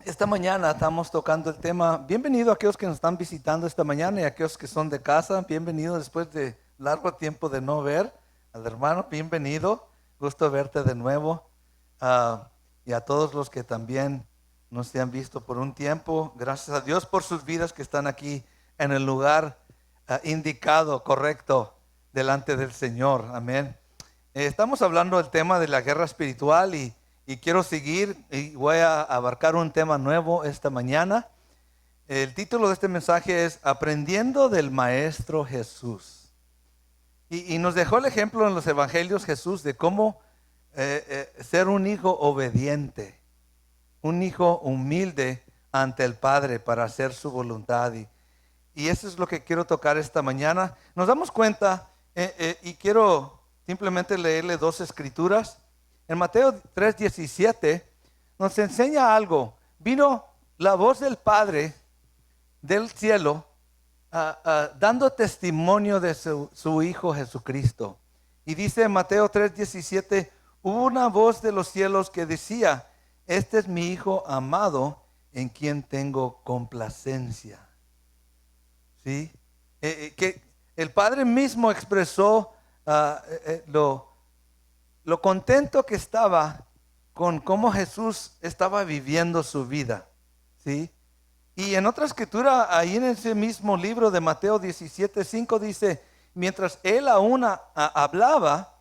Esta mañana estamos tocando el tema. Bienvenido a aquellos que nos están visitando esta mañana y a aquellos que son de casa. Bienvenido después de largo tiempo de no ver al hermano. Bienvenido. Gusto verte de nuevo. Y a todos los que también no se han visto por un tiempo. Gracias a Dios por sus vidas que están aquí en el lugar indicado, correcto, delante del Señor. Amén. Estamos hablando del tema de la guerra espiritual y quiero seguir y voy a abarcar un tema nuevo esta mañana. El título de este mensaje es Aprendiendo del Maestro Jesús. Y nos dejó el ejemplo en los evangelios Jesús de cómo ser un hijo obediente, un hijo humilde ante el Padre para hacer su voluntad. Y eso es lo que quiero tocar esta mañana. Nos damos cuenta y quiero simplemente leerle dos escrituras. En Mateo 3:17 nos enseña algo. Vino la voz del Padre del cielo dando testimonio de su Hijo Jesucristo. Y dice en Mateo 3:17, hubo una voz de los cielos que decía, este es mi Hijo amado en quien tengo complacencia. ¿Sí? Que el Padre mismo expresó lo contento que estaba con cómo Jesús estaba viviendo su vida, ¿sí? Y en otra escritura, ahí en ese mismo libro de Mateo 17:5 dice, mientras él aún hablaba,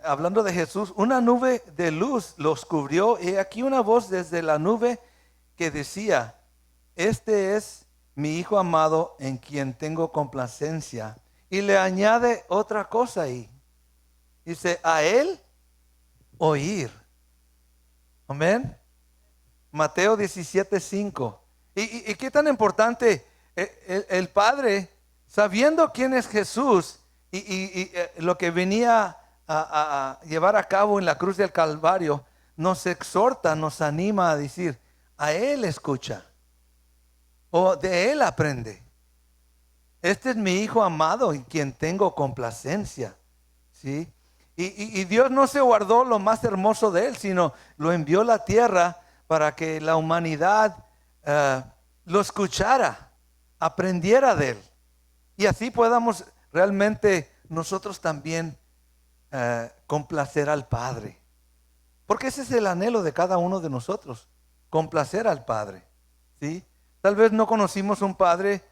hablando de Jesús, una nube de luz los cubrió y aquí una voz desde la nube que decía, este es mi Hijo amado en quien tengo complacencia. Y le añade otra cosa ahí. Dice, a él oír. Amén. Mateo 17:5. ¿Y qué tan importante el Padre, sabiendo quién es Jesús y lo que venía a llevar a cabo en la cruz del Calvario, nos exhorta, nos anima a decir, a Él escucha o de Él aprende. Este es mi Hijo amado en quien tengo complacencia. ¿Sí? Y Dios no se guardó lo más hermoso de Él, sino lo envió a la tierra para que la humanidad lo escuchara, aprendiera de Él. Y así podamos realmente nosotros también complacer al Padre. Porque ese es el anhelo de cada uno de nosotros, complacer al Padre. ¿Sí? Tal vez no conocimos un Padre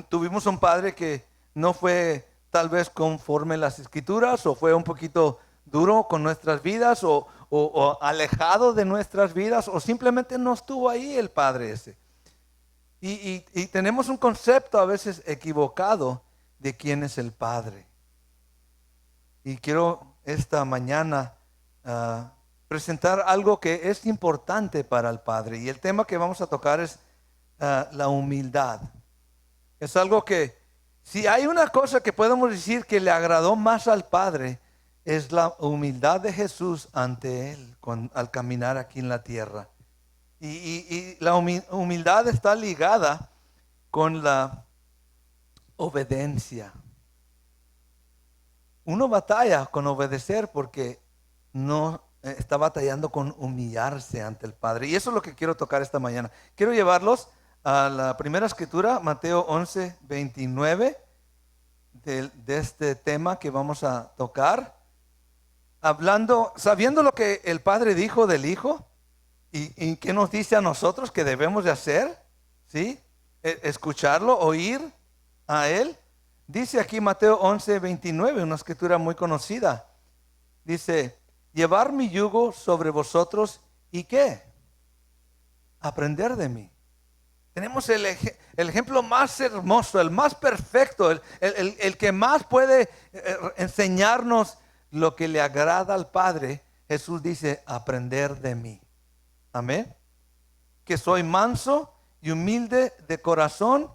tuvimos un Padre que no fue tal vez conforme las Escrituras o fue un poquito duro con nuestras vidas o alejado de nuestras vidas o simplemente no estuvo ahí el Padre ese. Y tenemos un concepto a veces equivocado de quién es el Padre. Y quiero esta mañana presentar algo que es importante para el Padre. Y el tema que vamos a tocar es la humildad. Es algo que, si hay una cosa que podemos decir que le agradó más al Padre, es la humildad de Jesús ante Él al caminar aquí en la tierra. Y la humildad está ligada con la obediencia. Uno batalla con obedecer porque no está batallando con humillarse ante el Padre. Y eso es lo que quiero tocar esta mañana. Quiero llevarlos a la primera escritura, Mateo 11:29, de este tema que vamos a tocar, sabiendo lo que el Padre dijo del Hijo y qué nos dice a nosotros que debemos de hacer, ¿sí? Escucharlo, oír a Él. Dice aquí Mateo 11:29, una escritura muy conocida. Dice, llevar mi yugo sobre vosotros y ¿qué? Aprender de mí. Tenemos el ejemplo más hermoso, el más perfecto, el que más puede enseñarnos lo que le agrada al Padre. Jesús dice, aprender de mí. Amén. Que soy manso y humilde de corazón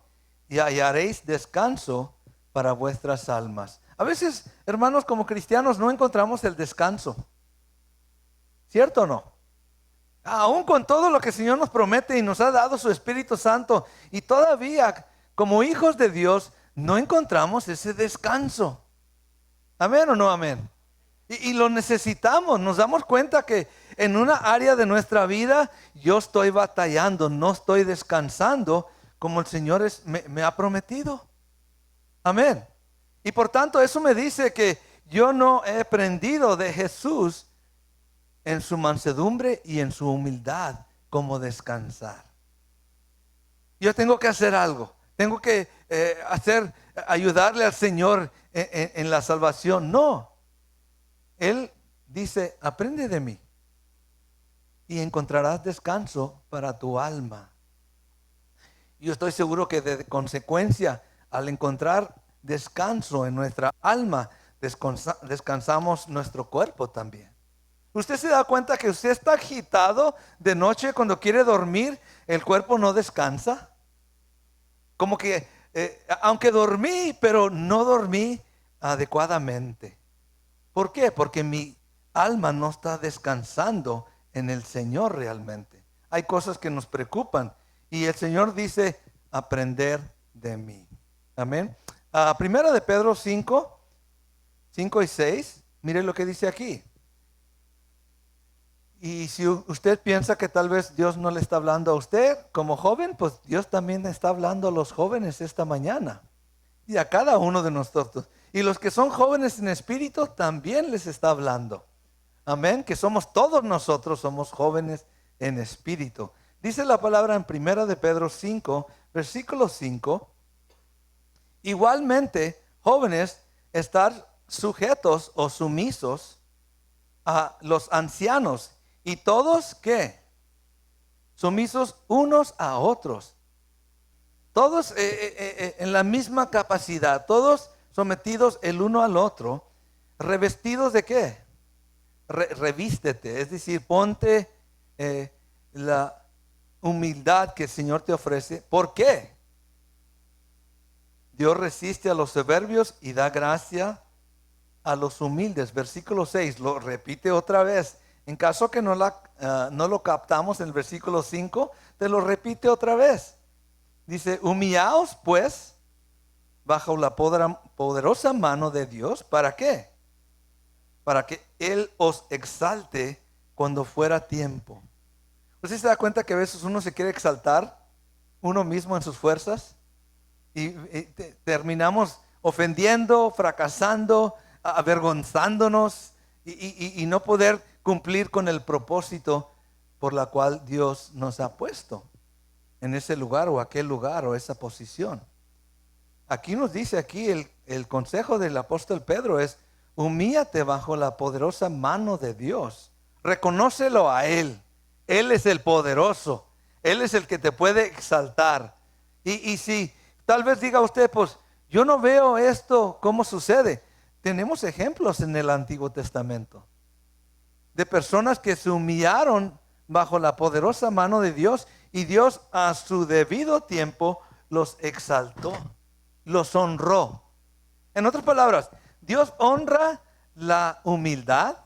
y hallaréis descanso para vuestras almas. A veces, hermanos, como cristianos no encontramos el descanso. ¿Cierto o no? Aún con todo lo que el Señor nos promete y nos ha dado su Espíritu Santo, y todavía como hijos de Dios no encontramos ese descanso. ¿Amén o no amén? Y lo necesitamos. Nos damos cuenta que en una área de nuestra vida yo estoy batallando, no estoy descansando como el Señor me ha prometido. Amén. Y por tanto eso me dice que yo no he aprendido de Jesús en su mansedumbre y en su humildad cómo descansar. Yo tengo que hacer algo. Tengo que ayudarle al Señor en la salvación. No. Él dice, aprende de mí y encontrarás descanso para tu alma. Yo estoy seguro que de consecuencia, al encontrar descanso en nuestra alma, descansamos nuestro cuerpo también. ¿Usted se da cuenta que usted está agitado de noche cuando quiere dormir? El cuerpo no descansa. Como que, aunque dormí, pero no dormí adecuadamente. ¿Por qué? Porque mi alma no está descansando en el Señor realmente. Hay cosas que nos preocupan y el Señor dice, aprender de mí. Amén. Primera de Pedro 5 y 6, mire lo que dice aquí. Y si usted piensa que tal vez Dios no le está hablando a usted como joven, pues Dios también está hablando a los jóvenes esta mañana. Y a cada uno de nosotros. Y los que son jóvenes en espíritu también les está hablando. Amén. Que somos todos nosotros, somos jóvenes en espíritu. Dice la palabra en Primera de Pedro 5, versículo 5. Igualmente, jóvenes, estar sujetos o sumisos a los ancianos. Y todos, ¿qué? Sumisos unos a otros. Todos en la misma capacidad. Todos sometidos el uno al otro. ¿Revestidos de qué? Revístete. Es decir, ponte la humildad que el Señor te ofrece. ¿Por qué? Dios resiste a los soberbios y da gracia a los humildes. Versículo 6, lo repite otra vez. En caso que no lo captamos en el versículo 5, te lo repite otra vez. Dice, humillaos pues bajo la poderosa mano de Dios. ¿Para qué? Para que Él os exalte cuando fuera tiempo. ¿Usted se da cuenta que a veces uno se quiere exaltar uno mismo en sus fuerzas? Y terminamos ofendiendo, fracasando, avergonzándonos y no poder cumplir con el propósito por la cual Dios nos ha puesto en ese lugar o aquel lugar o esa posición. Aquí nos dice el consejo del apóstol Pedro es, humíllate bajo la poderosa mano de Dios. Reconócelo a Él. Él es el poderoso. Él es el que te puede exaltar. Y si tal vez diga usted, pues yo no veo esto, ¿cómo sucede? Tenemos ejemplos en el Antiguo Testamento de personas que se humillaron bajo la poderosa mano de Dios y Dios a su debido tiempo los exaltó, los honró. En otras palabras, Dios honra la humildad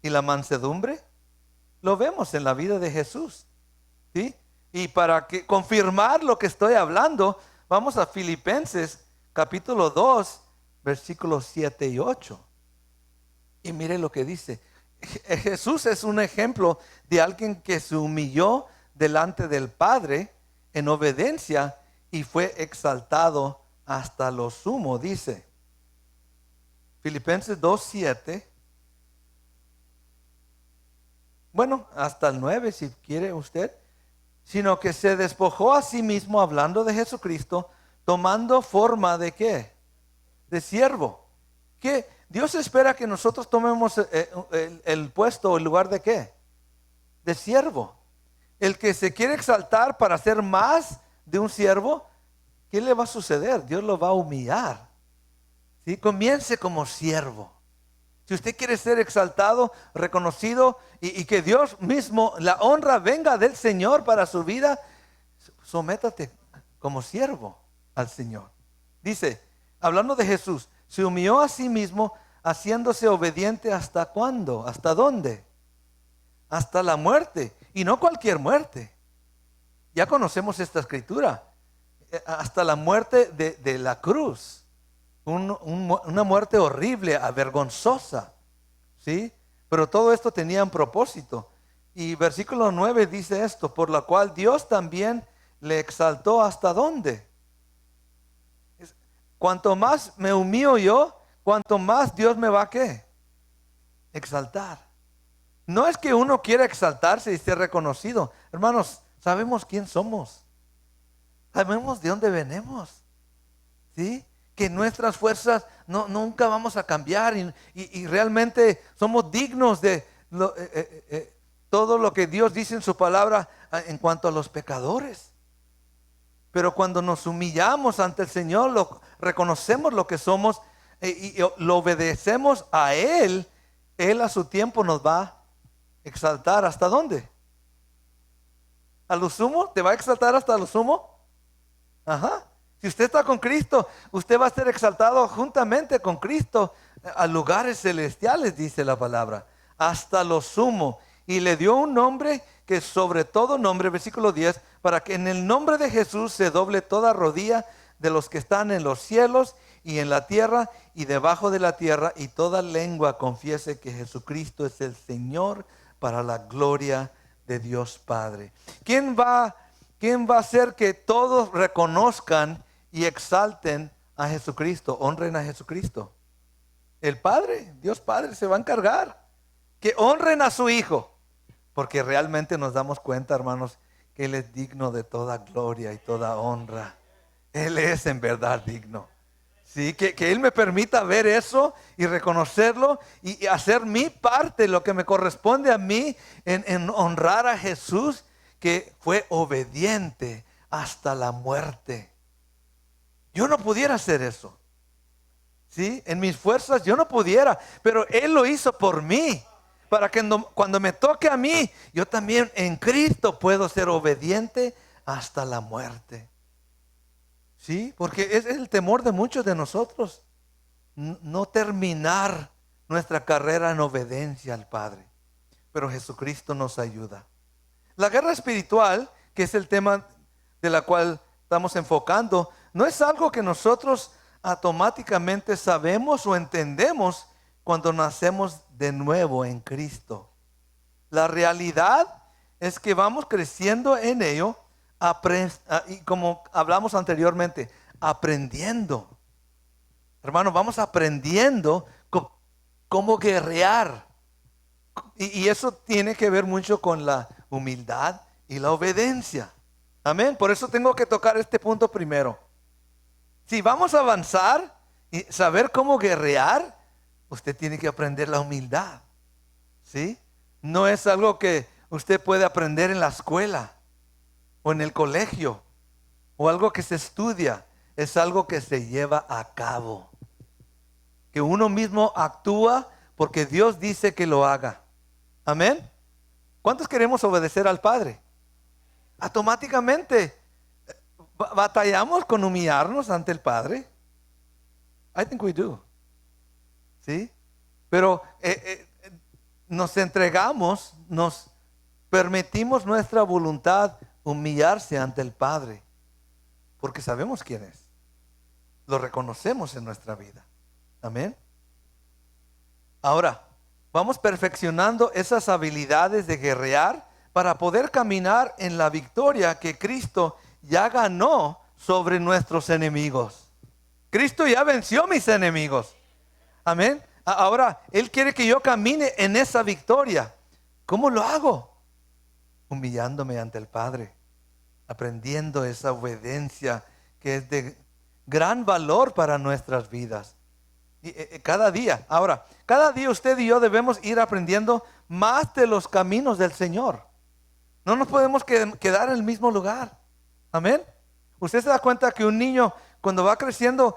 y la mansedumbre. Lo vemos en la vida de Jesús, ¿sí? Y para confirmar lo que estoy hablando, vamos a Filipenses capítulo 2, versículos 7 y 8. Y mire lo que dice. Jesús es un ejemplo de alguien que se humilló delante del Padre en obediencia y fue exaltado hasta lo sumo, dice. Filipenses 2:7. Bueno, hasta el 9 si quiere usted. Sino que se despojó a sí mismo, hablando de Jesucristo, tomando forma de ¿qué? De siervo. ¿Qué? Dios espera que nosotros tomemos el puesto o el lugar de ¿qué? De siervo. El que se quiere exaltar para ser más de un siervo, ¿qué le va a suceder? Dios lo va a humillar. ¿Sí? Comience como siervo. Si usted quiere ser exaltado, reconocido y que Dios mismo, la honra venga del Señor para su vida, sométate como siervo al Señor. Dice, hablando de Jesús, se humilló a sí mismo haciéndose obediente ¿hasta cuándo? ¿Hasta dónde? Hasta la muerte. Y no cualquier muerte. Ya conocemos esta escritura. Hasta la muerte de la cruz. Una muerte horrible, avergonzosa, ¿sí? Pero todo esto tenía un propósito. Y versículo 9 dice esto, por la cual Dios también le exaltó hasta dónde. Cuanto más me humillo yo, cuanto más Dios me va a ¿qué? Exaltar. No es que uno quiera exaltarse y ser reconocido. Hermanos, sabemos quién somos. Sabemos de dónde venimos. ¿Sí? Que nuestras fuerzas nunca vamos a cambiar y realmente somos dignos de todo lo que Dios dice en su palabra en cuanto a los pecadores. Pero cuando nos humillamos ante el Señor, reconocemos lo que somos y lo obedecemos a Él, Él a su tiempo nos va a exaltar. ¿Hasta dónde? ¿A lo sumo? ¿Te va a exaltar hasta lo sumo? Ajá. Si usted está con Cristo, usted va a ser exaltado juntamente con Cristo a lugares celestiales, dice la palabra, hasta lo sumo. Y le dio un nombre que sobre todo nombre, versículo 10, para que en el nombre de Jesús se doble toda rodilla de los que están en los cielos y en la tierra y debajo de la tierra, y toda lengua confiese que Jesucristo es el Señor, para la gloria de Dios Padre. ¿Quién va a hacer que todos reconozcan y exalten a Jesucristo, honren a Jesucristo? El Padre, Dios Padre se va a encargar que honren a su Hijo, porque realmente nos damos cuenta, hermanos, que Él es digno de toda gloria y toda honra. Él es en verdad digno. Sí, que Él me permita ver eso y reconocerlo y hacer mi parte, lo que me corresponde a mí en honrar a Jesús, que fue obediente hasta la muerte. Yo no pudiera hacer eso. ¿Sí? En mis fuerzas yo no pudiera, pero Él lo hizo por mí. Para que cuando me toque a mí, yo también en Cristo puedo ser obediente hasta la muerte. ¿Sí? Porque es el temor de muchos de nosotros, no terminar nuestra carrera en obediencia al Padre. Pero Jesucristo nos ayuda. La guerra espiritual, que es el tema de la cual estamos enfocando, no es algo que nosotros automáticamente sabemos o entendemos cuando nacemos de nuevo en Cristo. La realidad es que vamos creciendo en ello, y como hablamos anteriormente, aprendiendo. Hermano, vamos aprendiendo cómo guerrear. Y eso tiene que ver mucho con la humildad y la obediencia. Amén. Por eso tengo que tocar este punto primero. Si vamos a avanzar y saber cómo guerrear, usted tiene que aprender la humildad. ¿Sí? No es algo que usted puede aprender en la escuela o en el colegio o algo que se estudia. Es algo que se lleva a cabo. Que uno mismo actúa porque Dios dice que lo haga. Amén. ¿Cuántos queremos obedecer al Padre? Automáticamente batallamos con humillarnos ante el Padre. I think we do. ¿Sí? Pero nos entregamos, nos permitimos nuestra voluntad humillarse ante el Padre, porque sabemos quién es. Lo reconocemos en nuestra vida. Amén. Ahora, vamos perfeccionando esas habilidades de guerrear para poder caminar en la victoria que Cristo ya ganó sobre nuestros enemigos. Cristo ya venció mis enemigos. Amén. Ahora, Él quiere que yo camine en esa victoria. ¿Cómo lo hago? Humillándome ante el Padre, aprendiendo esa obediencia que es de gran valor para nuestras vidas. Y, cada día. Ahora, cada día usted y yo debemos ir aprendiendo más de los caminos del Señor. No nos podemos quedar en el mismo lugar. Amén. Usted se da cuenta que un niño cuando va creciendo,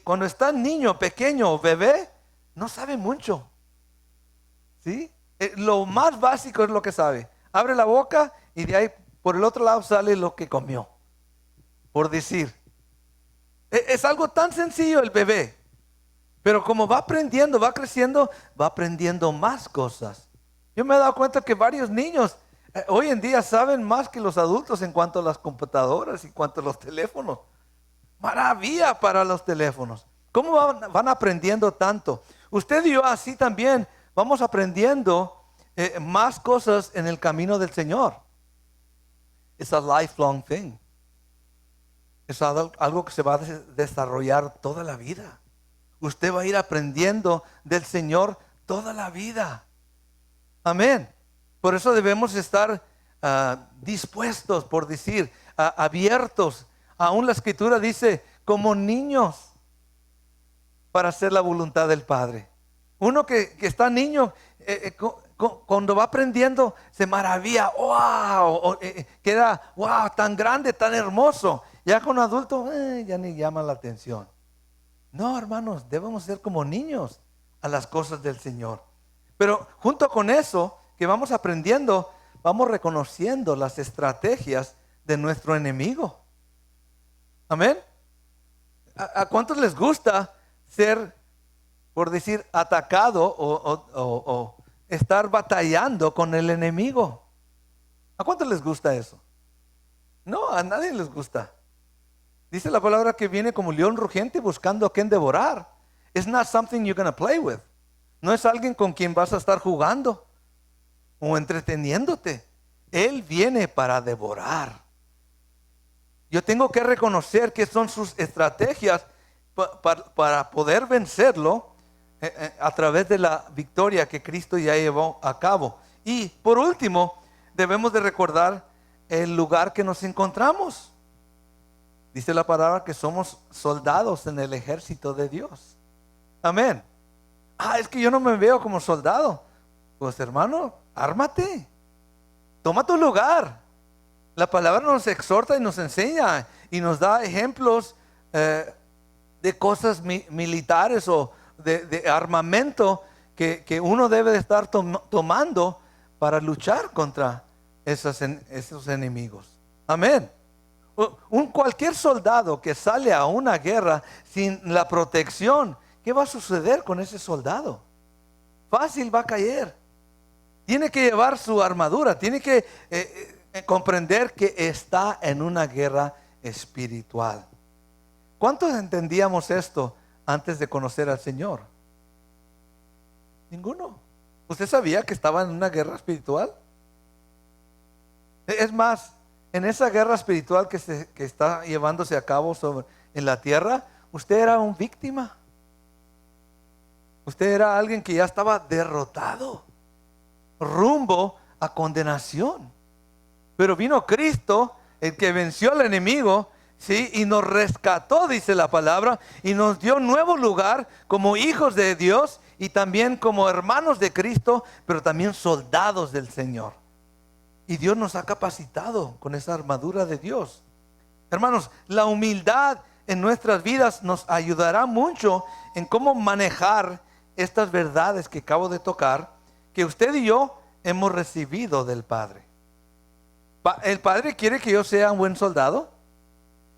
cuando está niño, pequeño, bebé, no sabe mucho. ¿Sí? Lo más básico es lo que sabe. Abre la boca y de ahí por el otro lado sale lo que comió. Por decir. Es algo tan sencillo el bebé. Pero como va aprendiendo, va creciendo, va aprendiendo más cosas. Yo me he dado cuenta que varios niños hoy en día saben más que los adultos en cuanto a las computadoras y en cuanto a los teléfonos. Maravilla para los teléfonos. ¿Cómo van aprendiendo tanto? Usted y yo así también vamos aprendiendo más cosas en el camino del Señor. Es a lifelong thing. Es algo que se va a desarrollar toda la vida. Usted va a ir aprendiendo del Señor toda la vida. Amén. Por eso debemos estar dispuestos, por decir, abiertos. Aún la Escritura dice, como niños, para hacer la voluntad del Padre. Uno que está niño, cuando va aprendiendo, se maravilla. ¡Wow! Queda, ¡wow! Tan grande, tan hermoso. Ya con adulto, ya ni llama la atención. No, hermanos, debemos ser como niños a las cosas del Señor. Pero junto con eso que vamos aprendiendo, vamos reconociendo las estrategias de nuestro enemigo. Amén. ¿A cuántos les gusta ser, por decir, atacado o estar batallando con el enemigo? ¿A cuántos les gusta eso? No, a nadie les gusta. Dice la palabra que viene como león rugiente buscando a quien devorar. It's not something you're going to play with. No es alguien con quien vas a estar jugando o entreteniéndote. Él viene para devorar. Yo tengo que reconocer que son sus estrategias para poder vencerlo a través de la victoria que Cristo ya llevó a cabo. Y por último, debemos de recordar el lugar que nos encontramos. Dice la palabra que somos soldados en el ejército de Dios. Amén. Es que yo no me veo como soldado. Pues hermano, ármate. Toma tu lugar. La palabra nos exhorta y nos enseña y nos da ejemplos de cosas militares o de armamento que uno debe de estar tomando para luchar contra esos enemigos. Amén. Cualquier soldado que sale a una guerra sin la protección, ¿qué va a suceder con ese soldado? Fácil va a caer. Tiene que llevar su armadura, tiene que comprender que está en una guerra espiritual. ¿Cuántos entendíamos esto antes de conocer al Señor? Ninguno. ¿Usted sabía que estaba en una guerra espiritual? Es más, en esa guerra espiritual que está llevándose a cabo en la tierra, usted era una víctima. Usted era alguien que ya estaba derrotado, rumbo a condenación. Pero vino Cristo, el que venció al enemigo, ¿sí? Y nos rescató, dice la palabra, y nos dio un nuevo lugar como hijos de Dios y también como hermanos de Cristo, pero también soldados del Señor. Y Dios nos ha capacitado con esa armadura de Dios. Hermanos, la humildad en nuestras vidas nos ayudará mucho en cómo manejar estas verdades que acabo de tocar, que usted y yo hemos recibido del Padre. ¿El Padre quiere que yo sea un buen soldado?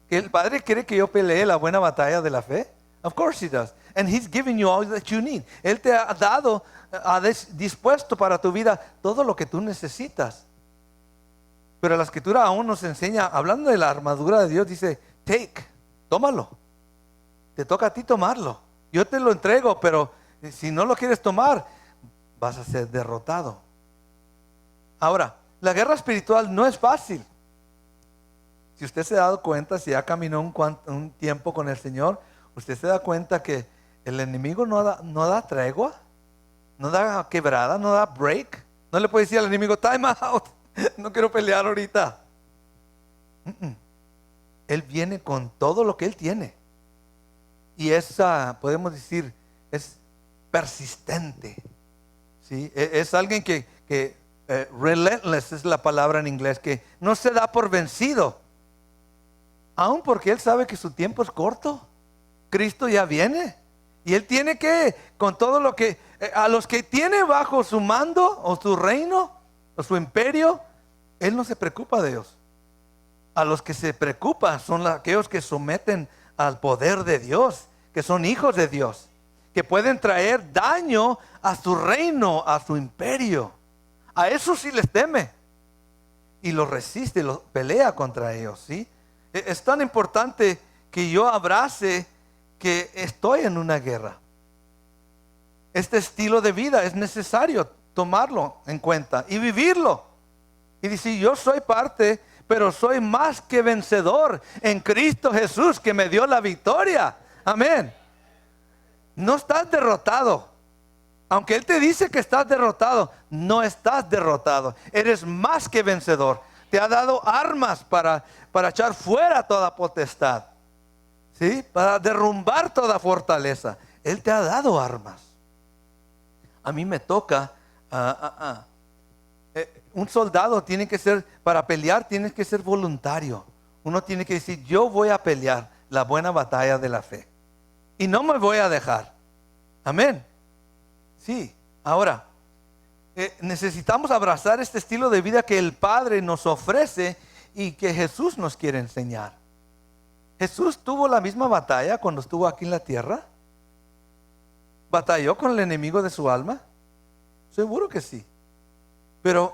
¿El Padre quiere que yo pelee la buena batalla de la fe? Of course he does. And he's giving you all that you need. Él te ha dado, ha dispuesto para tu vida todo lo que tú necesitas. Pero la Escritura aún nos enseña, hablando de la armadura de Dios, dice, tómalo. Te toca a ti tomarlo. Yo te lo entrego, pero si no lo quieres tomar, vas a ser derrotado. Ahora, la guerra espiritual no es fácil. Si usted se ha dado cuenta, si ya caminó un tiempo con el Señor, usted se da cuenta que el enemigo no da tregua, no da quebrada, no da break. No le puede decir al enemigo, time out, no quiero pelear ahorita. Él viene con todo lo que él tiene. Y podemos decir, es persistente. ¿Sí? Es alguien que relentless es la palabra en inglés, que no se da por vencido. Aun porque él sabe que su tiempo es corto. Cristo ya viene. Y él tiene que, con todo lo que, a los que tiene bajo su mando, o su reino, o su imperio, él no se preocupa de ellos. A los que se preocupan son aquellos que someten al poder de Dios, que son hijos de Dios, que pueden traer daño a su reino, a su imperio. A eso sí les teme. Y los resiste, los pelea contra ellos, ¿sí? Es tan importante que yo abrace que estoy en una guerra. Este estilo de vida es necesario tomarlo en cuenta y vivirlo. Y dice, yo soy parte, pero soy más que vencedor en Cristo Jesús, que me dio la victoria. Amén. No estás derrotado. Aunque Él te dice que estás derrotado, no estás derrotado. Eres más que vencedor. Te ha dado armas para echar fuera toda potestad, ¿sí? Para derrumbar toda fortaleza. Él te ha dado armas. A mí me toca, un soldado tiene que ser, para pelear tiene que ser voluntario. Uno tiene que decir, yo voy a pelear la buena batalla de la fe. Y no me voy a dejar. Amén. Sí, ahora, necesitamos abrazar este estilo de vida que el Padre nos ofrece y que Jesús nos quiere enseñar. Jesús tuvo la misma batalla cuando estuvo aquí en la tierra. ¿Batalló con el enemigo de su alma? Seguro que sí. Pero,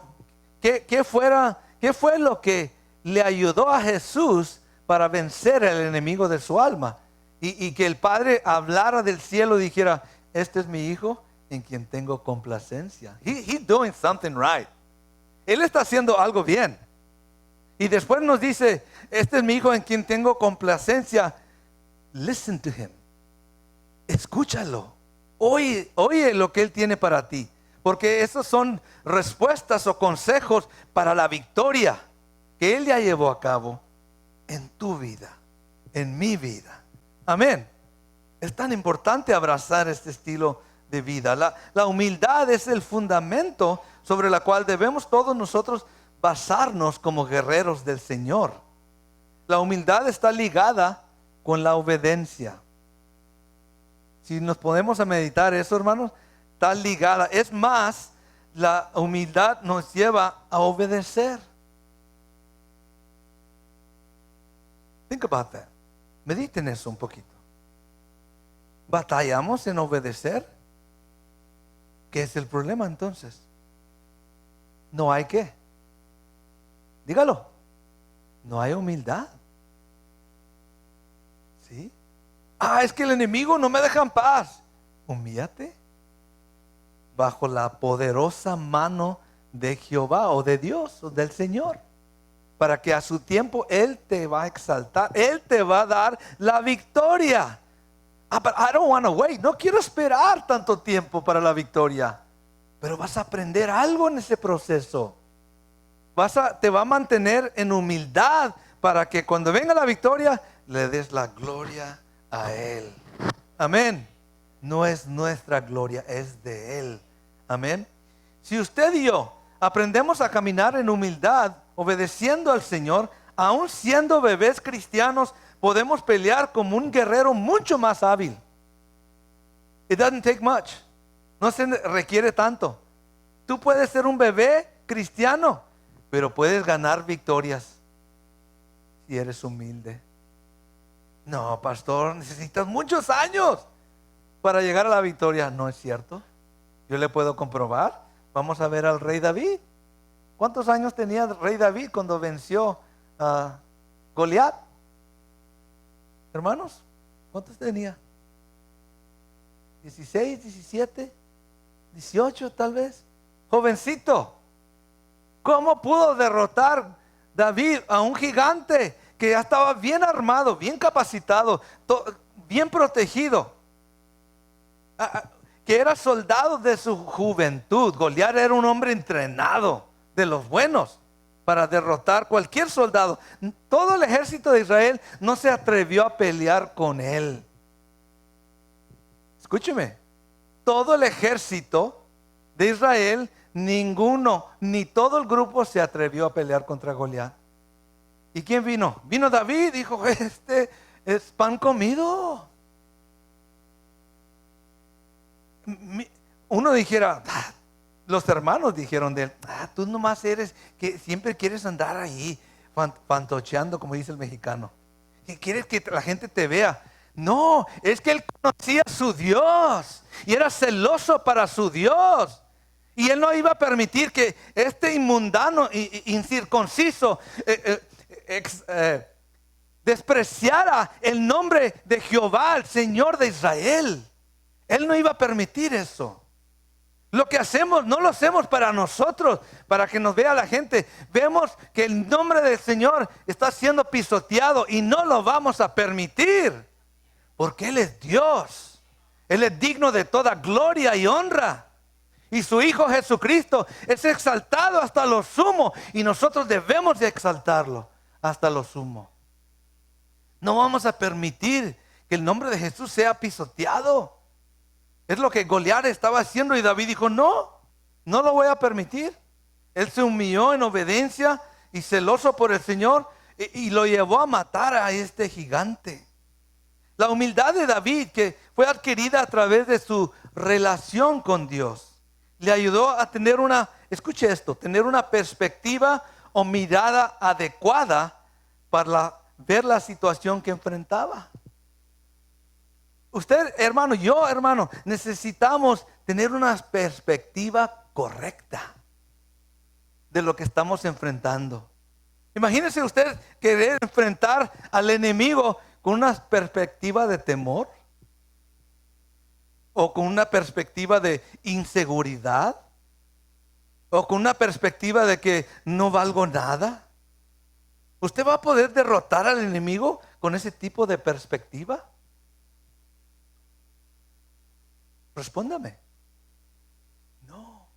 ¿qué fue lo que le ayudó a Jesús para vencer al enemigo de su alma? Y que el Padre hablara del cielo y dijera, este es mi hijo en quien tengo complacencia. He's doing something right. Él está haciendo algo bien. Y después nos dice, este es mi hijo en quien tengo complacencia. Listen to him. Escúchalo. Oye lo que Él tiene para ti. Porque esas son respuestas o consejos para la victoria que Él ya llevó a cabo en tu vida, en mi vida. Amén. Es tan importante abrazar este estilo de vida. La humildad es el fundamento sobre la cual debemos todos nosotros basarnos como guerreros del Señor. La humildad está ligada con la obediencia. Si nos ponemos a meditar eso, hermanos, está ligada. Es más, la humildad nos lleva a obedecer. Think about that. Mediten eso un poquito. ¿Batallamos en obedecer? ¿Qué es el problema entonces? No hay qué. Dígalo. No hay humildad. ¿Sí? Es que el enemigo no me deja en paz. Humíllate bajo la poderosa mano de Jehová o de Dios o del Señor, para que a su tiempo Él te va a exaltar. Él te va a dar la victoria. But I don't want to wait. No quiero esperar tanto tiempo para la victoria. Pero vas a aprender algo en ese proceso. Te va a mantener en humildad para que cuando venga la victoria le des la gloria a Él. Amén. No es nuestra gloria, es de Él. Amén. Si usted y yo aprendemos a caminar en humildad, obedeciendo al Señor, aún siendo bebés cristianos, podemos pelear como un guerrero mucho más hábil. It doesn't take much. No se requiere tanto. Tú puedes ser un bebé cristiano, pero puedes ganar victorias si eres humilde. No, pastor, necesitas muchos años para llegar a la victoria. No es cierto. Yo le puedo comprobar. Vamos a ver al rey David. ¿Cuántos años tenía el rey David cuando venció a Goliat? Hermanos, ¿cuántos tenía? 16, 17, 18 tal vez. Jovencito. ¿Cómo pudo derrotar David a un gigante que ya estaba bien armado, bien capacitado, bien protegido? Que era soldado de su juventud. Goliat era un hombre entrenado, de los buenos, para derrotar cualquier soldado. Todo el ejército de Israel no se atrevió a pelear con él. Escúcheme, todo el ejército de Israel, ninguno, ni todo el grupo se atrevió a pelear contra Goliat. ¿Y quién vino? Vino David, dijo, este es pan comido. Uno dijera, los hermanos dijeron de él, tú nomás eres, que siempre quieres andar ahí, fantocheando, como dice el mexicano. Y quieres que la gente te vea. No, es que él conocía a su Dios y era celoso para su Dios. Y él no iba a permitir que este inmundano, incircunciso, despreciara el nombre de Jehová, el Señor de Israel. Él no iba a permitir eso. Lo que hacemos no lo hacemos para nosotros, para que nos vea la gente. Vemos que el nombre del Señor está siendo pisoteado y no lo vamos a permitir, porque Él es Dios. Él es digno de toda gloria y honra. Y su Hijo Jesucristo es exaltado hasta lo sumo, y nosotros debemos de exaltarlo hasta lo sumo. No vamos a permitir que el nombre de Jesús sea pisoteado. Es lo que Goliat estaba haciendo, y David dijo: no lo voy a permitir. Él se humilló en obediencia y celoso por el Señor, y lo llevó a matar a este gigante. La humildad de David, que fue adquirida a través de su relación con Dios, le ayudó a tener escuche esto, tener una perspectiva o mirada adecuada para ver la situación que enfrentaba. Usted, hermano, yo, hermano, necesitamos tener una perspectiva correcta de lo que estamos enfrentando. Imagínese usted querer enfrentar al enemigo con una perspectiva de temor, o con una perspectiva de inseguridad, o con una perspectiva de que no valgo nada. ¿Usted va a poder derrotar al enemigo con ese tipo de perspectiva? Respóndame. No.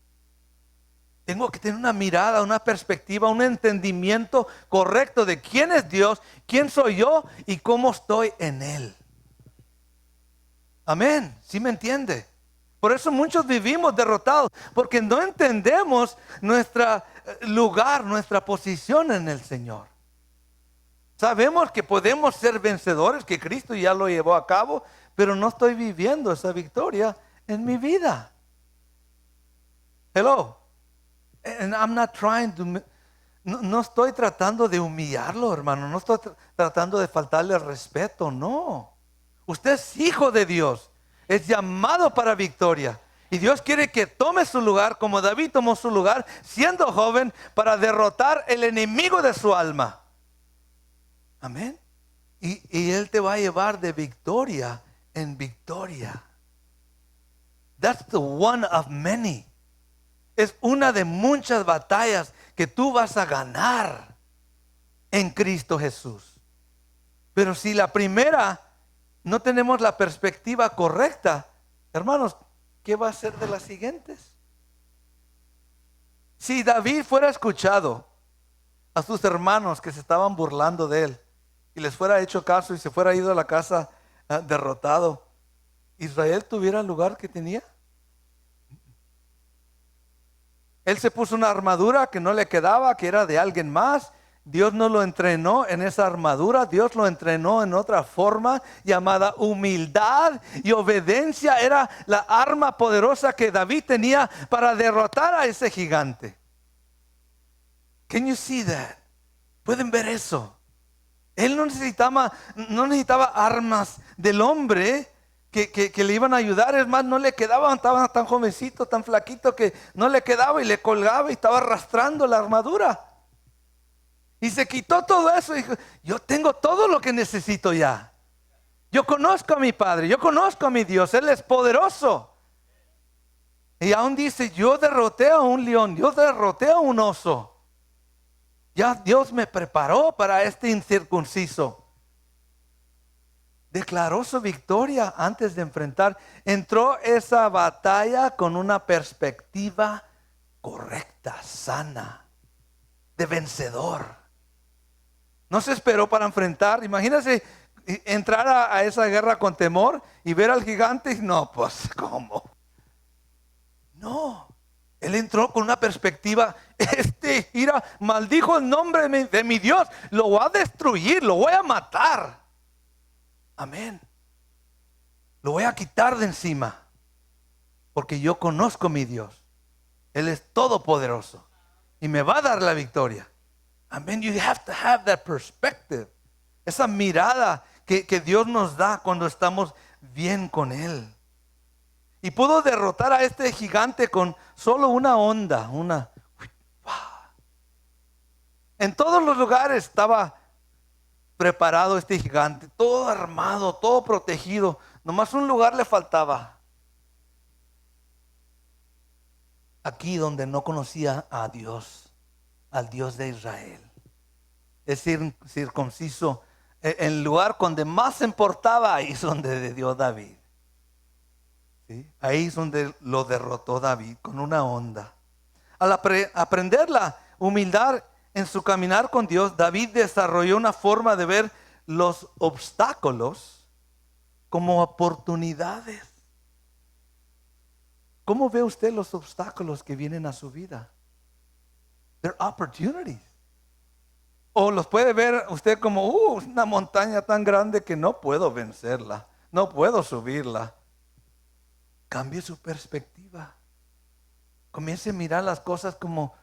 Tengo que tener una mirada, una perspectiva, un entendimiento correcto de quién es Dios, quién soy yo y cómo estoy en Él. Amén. ¿Sí me entiende? Por eso muchos vivimos derrotados, porque no entendemos nuestro lugar, nuestra posición en el Señor. Sabemos que podemos ser vencedores, que Cristo ya lo llevó a cabo, pero no estoy viviendo esa victoria en mi vida. Hello. And I'm not trying to... No estoy tratando de humillarlo, hermano. No estoy tratando de faltarle el respeto, no. Usted es hijo de Dios. Es llamado para victoria. Y Dios quiere que tome su lugar, como David tomó su lugar, siendo joven, para derrotar el enemigo de su alma. Amén. Y Él te va a llevar de victoria en victoria. That's the one of many. Es una de muchas batallas que tú vas a ganar en Cristo Jesús. Pero si la primera no tenemos la perspectiva correcta, hermanos, ¿qué va a ser de las siguientes? Si David fuera escuchado a sus hermanos que se estaban burlando de él, y les fuera hecho caso y se fuera ido a la casa derrotado, ¿Israel tuviera el lugar que tenía? Él se puso una armadura que no le quedaba, que era de alguien más. Dios no lo entrenó en esa armadura. Dios lo entrenó en otra forma llamada humildad y obediencia. Era la arma poderosa que David tenía para derrotar a ese gigante. Can you see that? ¿Pueden ver eso? Él no necesitaba armas del hombre que le iban a ayudar. Es más, no le quedaban, estaba tan jovencito, tan flaquito, que no le quedaba y le colgaba y estaba arrastrando la armadura. Y se quitó todo eso y dijo: yo tengo todo lo que necesito ya. Yo conozco a mi Padre, yo conozco a mi Dios, Él es poderoso. Y aún dice: yo derroté a un león, yo derroté a un oso. Ya Dios me preparó para este incircunciso. Declaró su victoria antes de enfrentar. Entró esa batalla con una perspectiva correcta, sana, de vencedor. No se esperó para enfrentar. Imagínense entrar a esa guerra con temor y ver al gigante. No, pues, ¿cómo? No. Él entró con una perspectiva: mira, maldijo el nombre de mi Dios. Lo voy a destruir, lo voy a matar. Amén. Lo voy a quitar de encima, porque yo conozco a mi Dios. Él es todopoderoso y me va a dar la victoria. Amén. You have to have that perspective. Esa mirada que Dios nos da cuando estamos bien con Él. Y pudo derrotar a este gigante con solo una onda. En todos los lugares estaba preparado este gigante, todo armado, todo protegido. Nomás un lugar le faltaba. aquí donde no conocía a Dios, al Dios de Israel. Es circunciso en el lugar donde más importaba, ahí es donde dio David. ¿Sí? Ahí es donde lo derrotó David con una onda. Al aprender la humildad en su caminar con Dios, David desarrolló una forma de ver los obstáculos como oportunidades. ¿Cómo ve usted los obstáculos que vienen a su vida? They're opportunities. O los puede ver usted como una montaña tan grande que no puedo vencerla, no puedo subirla. Cambie su perspectiva. Comience a mirar las cosas como,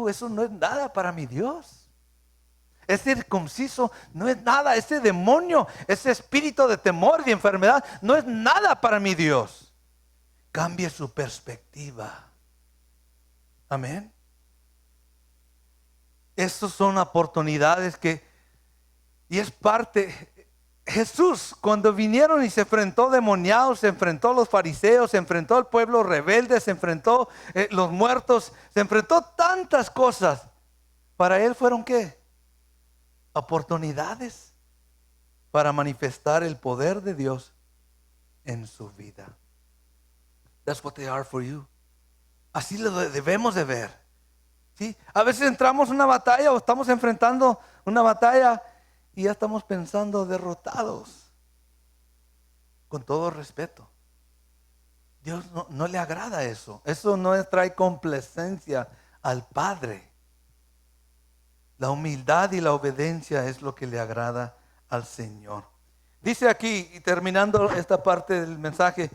eso no es nada para mi Dios. Ese circunciso no es nada. Ese demonio, ese espíritu de temor y enfermedad no es nada para mi Dios. Cambie su perspectiva. Amén. Estas son oportunidades y es parte. Jesús, cuando vinieron y se enfrentó demoniados, se enfrentó a los fariseos, se enfrentó al pueblo rebelde, se enfrentó los muertos, se enfrentó tantas cosas. Para él fueron ¿qué? Oportunidades para manifestar el poder de Dios en su vida. That's what they are for you. Así lo debemos de ver. ¿Sí? A veces entramos en una batalla o estamos enfrentando una batalla y ya estamos pensando derrotados. Con todo respeto. Dios no le agrada eso. Eso no trae complacencia al Padre. La humildad y la obediencia es lo que le agrada al Señor. Dice aquí, y terminando esta parte del mensaje,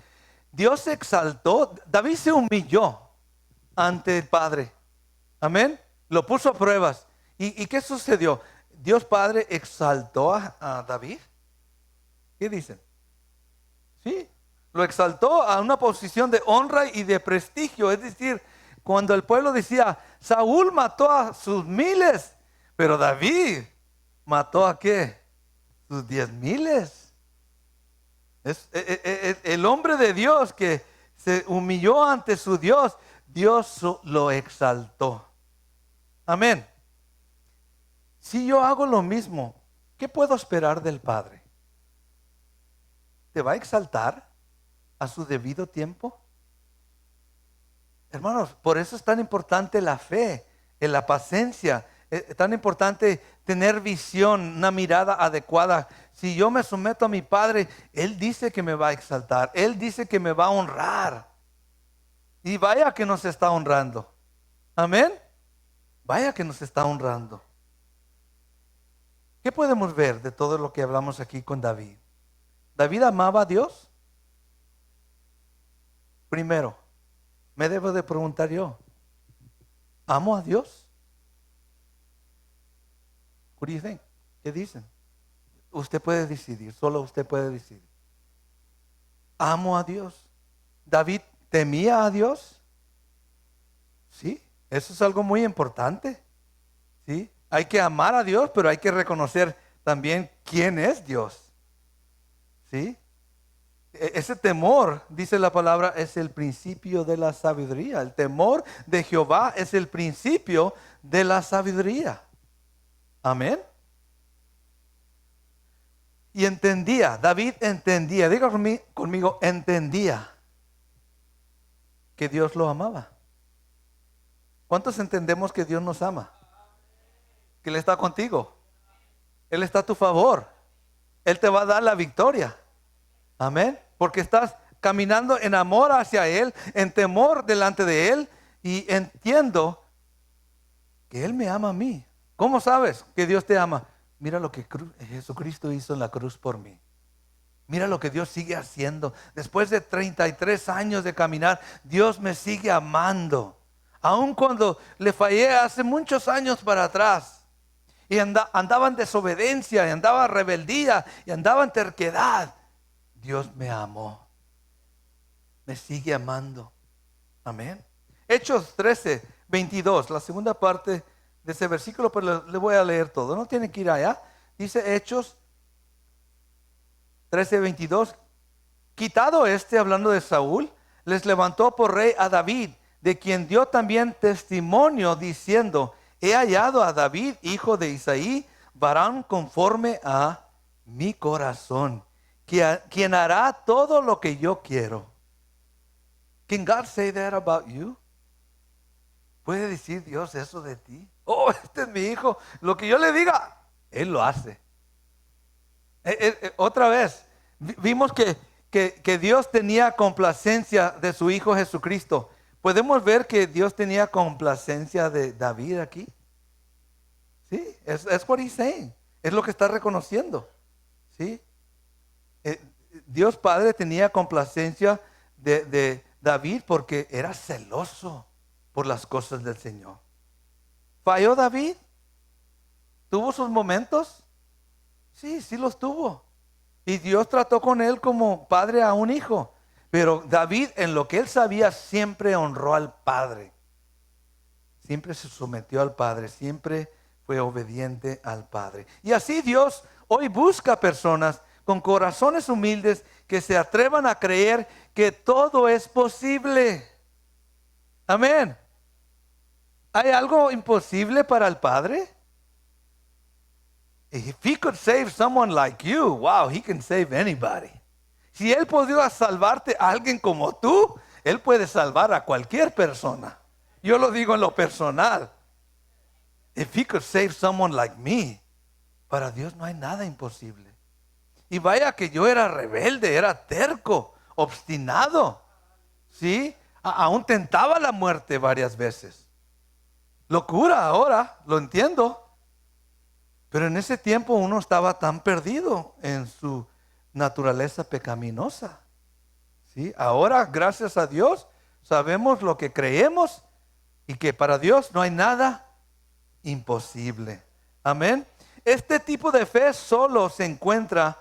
Dios se exaltó, David se humilló ante el Padre. Amén. Lo puso a pruebas. ¿Y qué sucedió? Dios Padre exaltó a David. ¿Qué dicen? Sí, lo exaltó a una posición de honra y de prestigio. Es decir, cuando el pueblo decía, Saúl mató a sus miles, pero David mató a ¿qué? Sus 10,000. Es el hombre de Dios que se humilló ante su Dios. Dios lo exaltó. Amén. Si yo hago lo mismo, ¿qué puedo esperar del Padre? ¿Te va a exaltar a su debido tiempo? Hermanos, por eso es tan importante la fe, la paciencia. Es tan importante tener visión, una mirada adecuada. Si yo me someto a mi Padre, Él dice que me va a exaltar. Él dice que me va a honrar. Y vaya que nos está honrando. Amén. Vaya que nos está honrando. ¿Qué podemos ver de todo lo que hablamos aquí con David? ¿David amaba a Dios? Primero, me debo de preguntar yo, ¿amo a Dios? What do you think? ¿Qué dicen? Usted puede decidir, solo usted puede decidir. ¿Amo a Dios? ¿David temía a Dios? Sí, eso es algo muy importante. Sí, hay que amar a Dios, pero hay que reconocer también quién es Dios. ¿Sí? Ese temor, dice la palabra, es el principio de la sabiduría. El temor de Jehová es el principio de la sabiduría. Amén. Y entendía, David entendía, diga conmigo, entendía que Dios lo amaba. ¿Cuántos entendemos que Dios nos ama? Que Él está contigo. Él está a tu favor. Él te va a dar la victoria. Amén. Porque estás caminando en amor hacia Él, en temor delante de Él. Y entiendo que Él me ama a mí. ¿Cómo sabes que Dios te ama? Mira lo que Jesucristo hizo en la cruz por mí. Mira lo que Dios sigue haciendo. Después de 33 años de caminar, Dios me sigue amando. Aun cuando le fallé hace muchos años para atrás. Y andaba en desobediencia, y andaba en rebeldía, y andaba en terquedad. Dios me amó. Me sigue amando. Amén. Hechos 13, 22, la segunda parte de ese versículo, pero le voy a leer todo. No tiene que ir allá. Dice Hechos 13, 22. Quitado hablando de Saúl, les levantó por rey a David, de quien dio también testimonio diciendo, he hallado a David, hijo de Isaí, varón conforme a mi corazón, quien hará todo lo que yo quiero. Can God say that about you? ¿Puede decir Dios eso de ti? Oh, este es mi hijo. Lo que yo le diga, Él lo hace. Otra vez, vimos que Dios tenía complacencia de su Hijo Jesucristo. ¿Podemos ver que Dios tenía complacencia de David aquí? Sí, es what he's saying. Es lo que está reconociendo. ¿Sí? Dios Padre tenía complacencia de David porque era celoso por las cosas del Señor. ¿Falló David? ¿Tuvo sus momentos? Sí, sí los tuvo. Y Dios trató con él como padre a un hijo. Pero David, en lo que él sabía, siempre honró al Padre. Siempre se sometió al Padre, siempre fue obediente al Padre. Y así Dios hoy busca personas con corazones humildes que se atrevan a creer que todo es posible. Amén. ¿Hay algo imposible para el Padre? If he could save someone like you, wow, he can save anybody. Si él podía salvarte a alguien como tú, él puede salvar a cualquier persona. Yo lo digo en lo personal. If he could save someone like me, para Dios no hay nada imposible. Y vaya que yo era rebelde, era terco, obstinado. ¿Sí? Aún tentaba la muerte varias veces. Locura ahora, lo entiendo. Pero en ese tiempo uno estaba tan perdido en su naturaleza pecaminosa. ¿Sí? Ahora, gracias a Dios, sabemos lo que creemos y que para Dios no hay nada imposible. Amén. Este tipo de fe solo se encuentra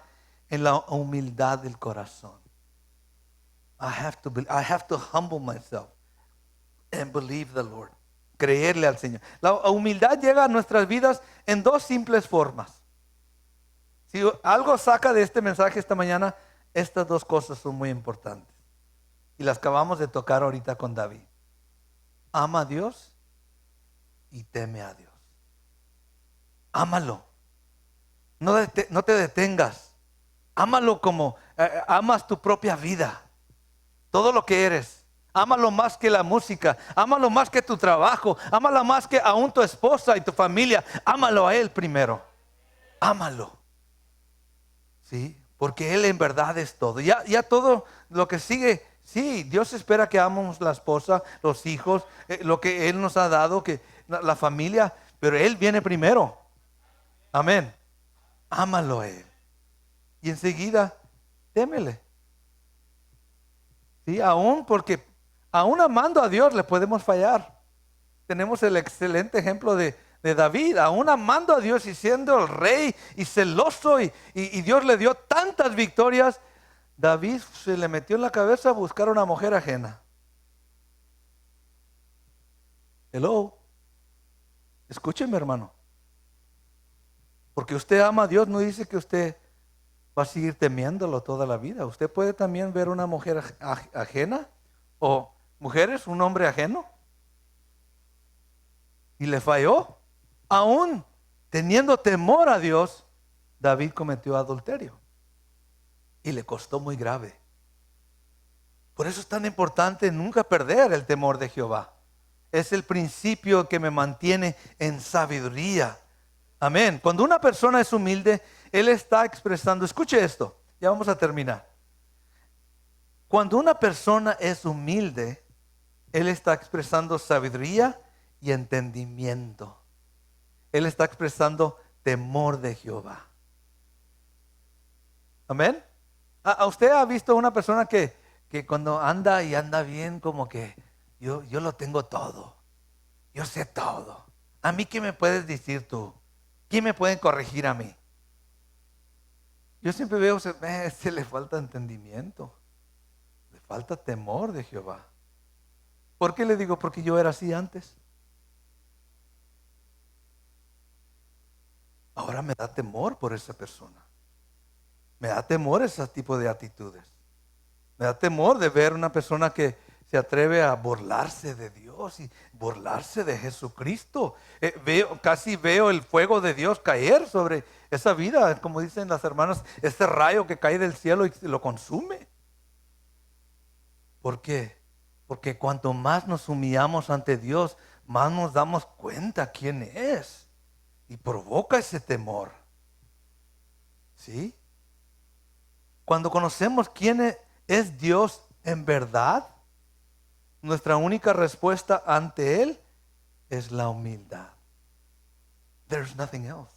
en la humildad del corazón. I have to humble myself and believe the Lord. Creerle al Señor. La humildad llega a nuestras vidas en dos simples formas. Si algo saca de este mensaje esta mañana, estas dos cosas son muy importantes. Y las acabamos de tocar ahorita con David. Ama a Dios y teme a Dios. Ámalo. No te detengas. Ámalo como amas tu propia vida. Todo lo que eres. Ámalo más que la música. Ámalo más que tu trabajo. Ámalo más que aún tu esposa y tu familia. Ámalo a Él primero. Ámalo. ¿Sí? Porque Él en verdad es todo. Ya todo lo que sigue. Sí, Dios espera que amemos la esposa, los hijos, lo que Él nos ha dado, que la familia. Pero Él viene primero. Amén. Ámalo a Él. Y enseguida, témele. Sí, aún porque, aún amando a Dios le podemos fallar. Tenemos el excelente ejemplo de David, aún amando a Dios y siendo el rey y celoso y Dios le dio tantas victorias, David se le metió en la cabeza a buscar una mujer ajena. Hello. Escúcheme, hermano. Porque usted ama a Dios no dice que usted va a seguir temiéndolo toda la vida. Usted puede también ver una mujer ajena o mujeres, un hombre ajeno. Y le falló. Aún teniendo temor a Dios, David cometió adulterio. Y le costó muy grave. Por eso es tan importante nunca perder el temor de Jehová. Es el principio que me mantiene en sabiduría. Amén. Cuando una persona es humilde, él está expresando, escuche esto, ya vamos a terminar. Cuando una persona es humilde, él está expresando sabiduría y entendimiento. Él está expresando temor de Jehová. Amén. ¿A usted ha visto una persona que cuando anda y anda bien como que yo lo tengo todo? Yo sé todo. ¿A mí qué me puedes decir tú? ¿Quién me puede corregir a mí? Yo siempre veo, este le falta entendimiento. Le falta temor de Jehová. ¿Por qué le digo? Porque yo era así antes. Ahora me da temor por esa persona. Me da temor ese tipo de actitudes. Me da temor de ver una persona que se atreve a burlarse de Dios y burlarse de Jesucristo. Casi veo el fuego de Dios caer sobre esa vida, como dicen las hermanas, este rayo que cae del cielo y lo consume. ¿Por qué? Porque cuanto más nos humillamos ante Dios, más nos damos cuenta quién es y provoca ese temor. ¿Sí? Cuando conocemos quién es Dios en verdad, nuestra única respuesta ante Él es la humildad. There's nothing else.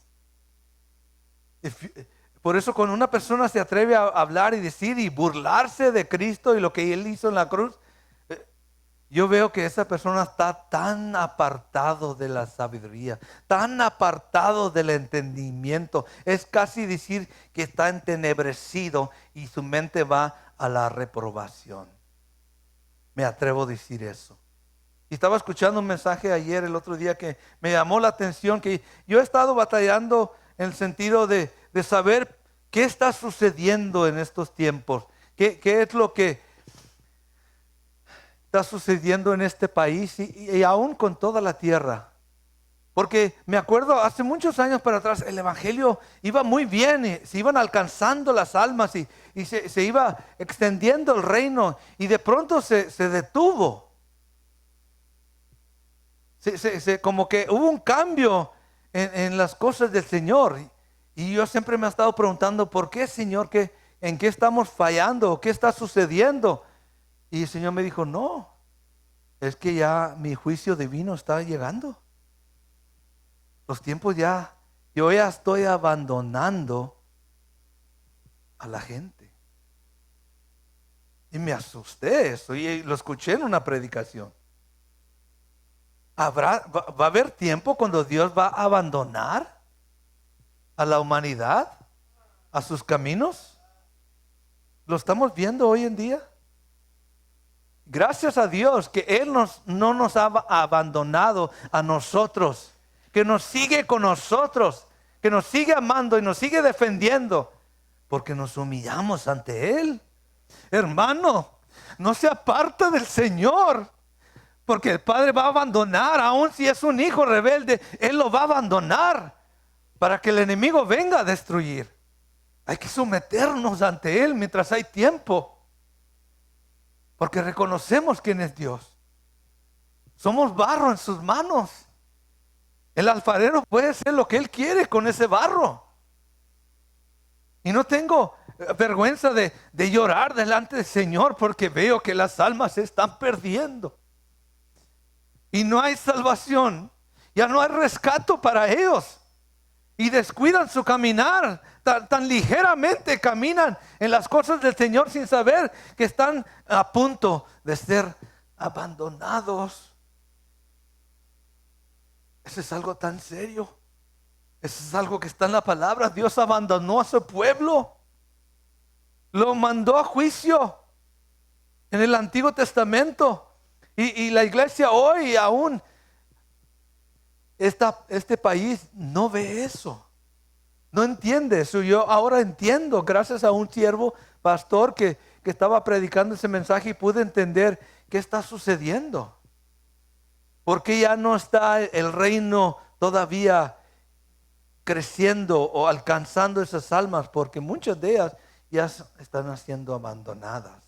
Por eso cuando una persona se atreve a hablar y decir y burlarse de Cristo y lo que Él hizo en la cruz, yo veo que esa persona está tan apartado de la sabiduría, tan apartado del entendimiento. Es casi decir que está entenebrecido y su mente va a la reprobación. Me atrevo a decir eso. Y estaba escuchando un mensaje ayer, el otro día, que me llamó la atención, que yo he estado batallando en el sentido de saber qué está sucediendo en estos tiempos, qué es lo que está sucediendo en este país y aún con toda la tierra. Porque me acuerdo hace muchos años para atrás, el evangelio iba muy bien, y se iban alcanzando las almas y se iba extendiendo el reino, y de pronto se detuvo. Como que hubo un cambio en las cosas del Señor. Y yo siempre me he estado preguntando, ¿por qué, Señor? ¿En qué estamos fallando? ¿Qué está sucediendo? Y el Señor me dijo, no, es que ya mi juicio divino está llegando. Los tiempos yo ya estoy abandonando a la gente. Y me asusté eso, y lo escuché en una predicación. Va a haber tiempo cuando Dios va a abandonar a la humanidad, a sus caminos. Lo estamos viendo hoy en día. Gracias a Dios que Él no nos ha abandonado a nosotros, que nos sigue con nosotros, que nos sigue amando y nos sigue defendiendo, porque nos humillamos ante Él. Hermano, no se aparta del Señor, porque el Padre va a abandonar, aun si es un hijo rebelde, Él lo va a abandonar para que el enemigo venga a destruir. Hay que someternos ante Él mientras hay tiempo, porque reconocemos quién es Dios. Somos barro en sus manos. El alfarero puede hacer lo que Él quiere con ese barro. Y no tengo vergüenza de llorar delante del Señor, porque veo que las almas se están perdiendo. Y no hay salvación. Ya no hay rescate para ellos. Y descuidan su caminar. Tan ligeramente caminan en las cosas del Señor sin saber que están a punto de ser abandonados. Eso es algo tan serio. Eso es algo que está en la palabra. Dios abandonó a su pueblo. Lo mandó a juicio en el Antiguo Testamento. Y la iglesia hoy aún, este país no ve eso. No entiende eso. Yo ahora entiendo, gracias a un siervo pastor que estaba predicando ese mensaje, y pude entender qué está sucediendo. Porque ya no está el reino todavía creciendo o alcanzando esas almas, porque muchas de ellas ya están siendo abandonadas.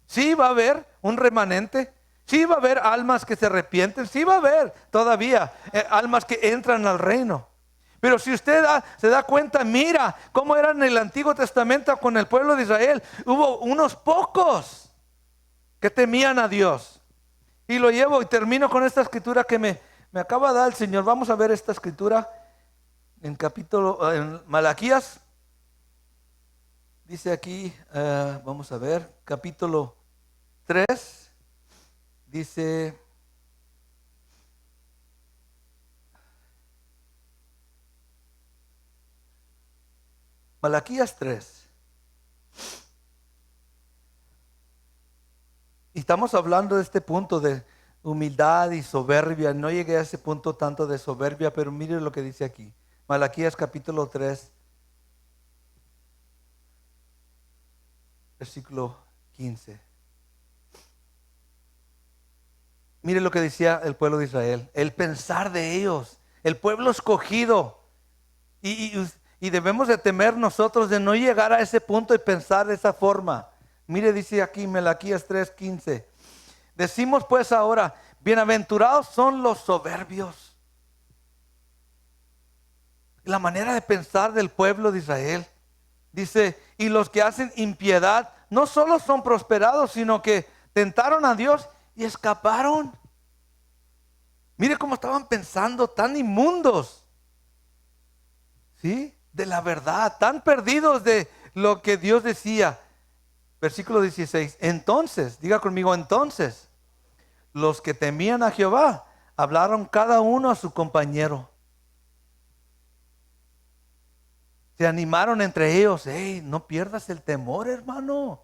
Sí va a haber un remanente, sí va a haber almas que se arrepienten, sí va a haber todavía almas que entran al reino. Pero si usted se da cuenta, mira cómo era en el Antiguo Testamento con el pueblo de Israel. Hubo unos pocos que temían a Dios. Y lo llevo y termino con esta escritura que me acaba de dar el Señor. Vamos a ver esta escritura en Malaquías. Dice aquí, vamos a ver, capítulo 3. Dice: Malaquías 3. Y estamos hablando de este punto de humildad y soberbia. No llegué a ese punto tanto de soberbia, pero mire lo que dice aquí. Malaquías capítulo 3, versículo 15. Mire lo que decía el pueblo de Israel, el pensar de ellos, el pueblo escogido. Y debemos de temer nosotros de no llegar a ese punto y pensar de esa forma. Mire, dice aquí Malaquías 3:15. Decimos pues ahora, bienaventurados son los soberbios. La manera de pensar del pueblo de Israel. Dice, y los que hacen impiedad no solo son prosperados, sino que tentaron a Dios y escaparon. Mire cómo estaban pensando, tan inmundos, ¿sí? De la verdad, tan perdidos de lo que Dios decía. Versículo 16. Entonces, diga conmigo, entonces, los que temían a Jehová hablaron cada uno a su compañero. Se animaron entre ellos. Hey, no pierdas el temor, hermano.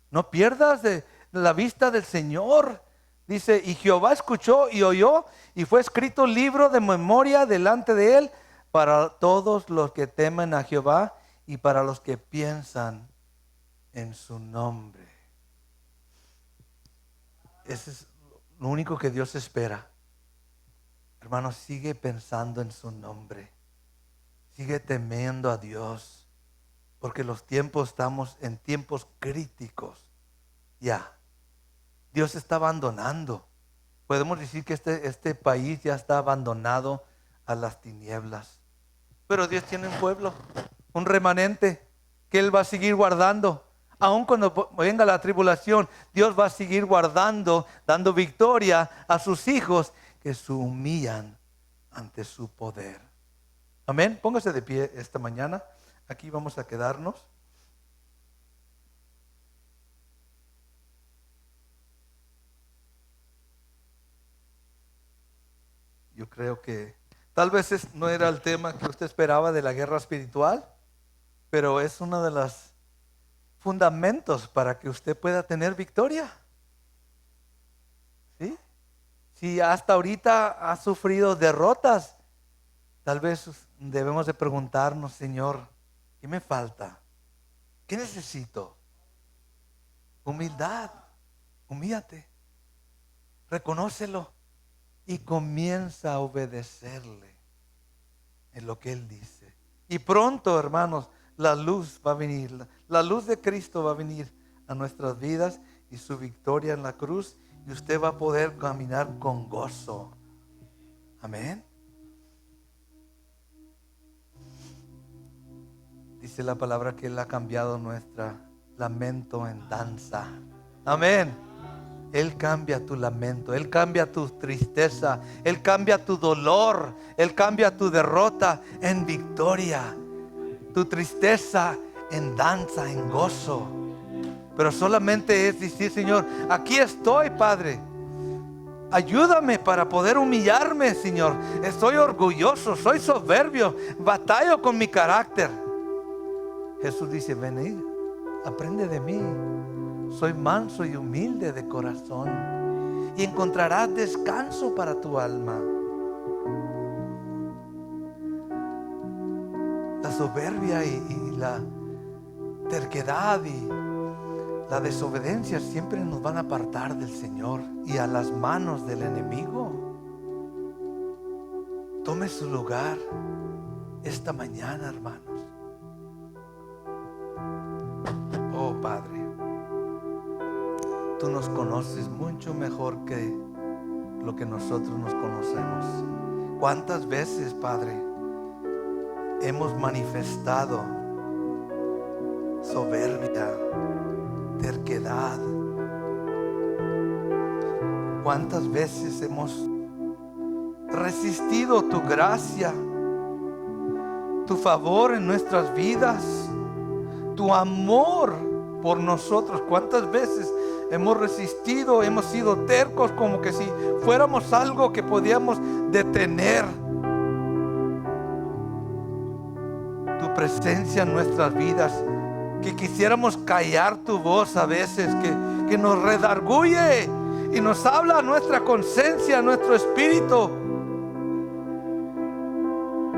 No pierdas de la vista del Señor. Dice, y Jehová escuchó y oyó, y fue escrito libro de memoria delante de él para todos los que temen a Jehová y para los que piensan en su nombre. Ese es lo único que Dios espera. Hermano, sigue pensando en su nombre. Sigue temiendo a Dios. Porque estamos en tiempos críticos. Ya. Dios está abandonando. Podemos decir que este país ya está abandonado a las tinieblas. Pero Dios tiene un pueblo, un remanente que Él va a seguir guardando. Aun cuando venga la tribulación, Dios va a seguir guardando, dando victoria a sus hijos que se humillan ante su poder. Amén. Póngase de pie esta mañana. Aquí vamos a quedarnos. Yo creo que tal vez no era el tema que usted esperaba de la guerra espiritual, pero es uno de los fundamentos para que usted pueda tener victoria. ¿Sí? Si hasta ahorita ha sufrido derrotas, tal vez debemos de preguntarnos, Señor, ¿qué me falta? ¿Qué necesito? Humildad. Humíllate. Reconócelo. Y comienza a obedecerle en lo que Él dice. Y pronto, hermanos, la luz va a venir. La luz de Cristo va a venir a nuestras vidas y su victoria en la cruz. Y usted va a poder caminar con gozo. Amén. Dice la palabra que Él ha cambiado nuestro lamento en danza. Amén. Él cambia tu lamento, Él cambia tu tristeza, Él cambia tu dolor, Él cambia tu derrota en victoria, tu tristeza en danza, en gozo. Pero solamente es decir, Señor, aquí estoy, Padre. Ayúdame para poder humillarme, Señor. Estoy orgulloso, soy soberbio, batallo con mi carácter. Jesús dice, venid, aprende de mí. Soy manso y humilde de corazón y encontrarás descanso para tu alma. La soberbia y la terquedad y la desobediencia siempre nos van a apartar del Señor y a las manos del enemigo. Tome su lugar esta mañana, hermanos. Oh Padre, Tú nos conoces mucho mejor que lo que nosotros nos conocemos. ¿Cuántas veces, Padre, hemos manifestado soberbia, terquedad? ¿Cuántas veces hemos resistido tu gracia, tu favor en nuestras vidas, tu amor por nosotros? ¿Cuántas veces hemos resistido, hemos sido tercos como que si fuéramos algo que podíamos detener tu presencia en nuestras vidas? Que quisiéramos callar tu voz a veces, que nos redarguye y nos habla a nuestra conciencia, a nuestro espíritu.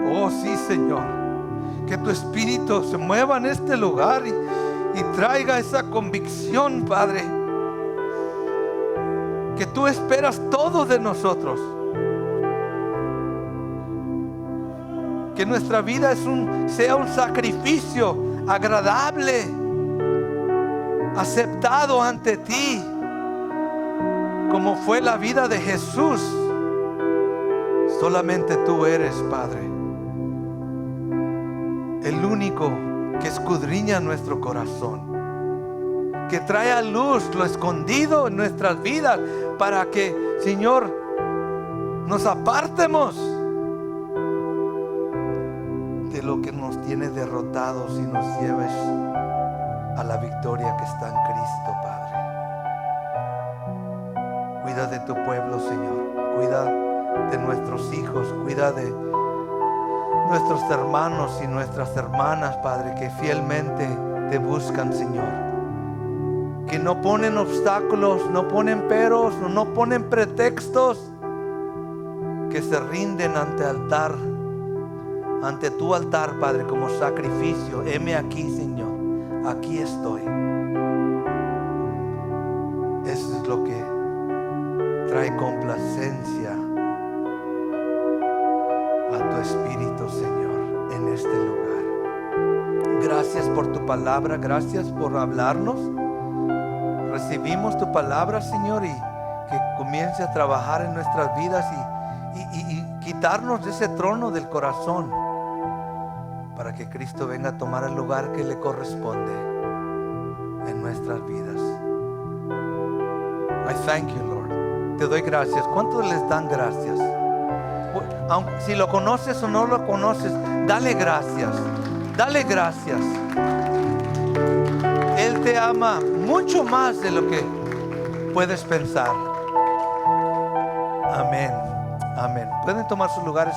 Oh sí, Señor, que tu espíritu se mueva en este lugar y traiga esa convicción, Padre. que tú esperas todo de nosotros. Que nuestra vida sea un sacrificio agradable, aceptado ante ti, como fue la vida de Jesús. Solamente tú eres, Padre, el único que escudriña nuestro corazón, que trae a luz lo escondido en nuestras vidas, para que, Señor, nos apartemos de lo que nos tiene derrotados y nos lleves a la victoria que está en Cristo, Padre. Cuida de tu pueblo, Señor. Cuida de nuestros hijos. Cuida de nuestros hermanos y nuestras hermanas, Padre, que fielmente te buscan, Señor. Que no ponen obstáculos, no ponen peros, no ponen pretextos. Que se rinden ante tu altar, Padre, como sacrificio. Heme aquí, Señor, aquí estoy. Eso es lo que trae complacencia a tu Espíritu, Señor, en este lugar. Gracias por tu palabra, gracias por hablarnos. Recibimos tu palabra, Señor, y que comience a trabajar en nuestras vidas y quitarnos de ese trono del corazón, para que Cristo venga a tomar el lugar que le corresponde en nuestras vidas. I thank you, Lord. Te doy gracias. ¿Cuántos les dan gracias? Si lo conoces o no lo conoces, dale gracias. Dale gracias. Él te ama mucho más de lo que puedes pensar. Amén. Amén. Pueden tomar sus lugares.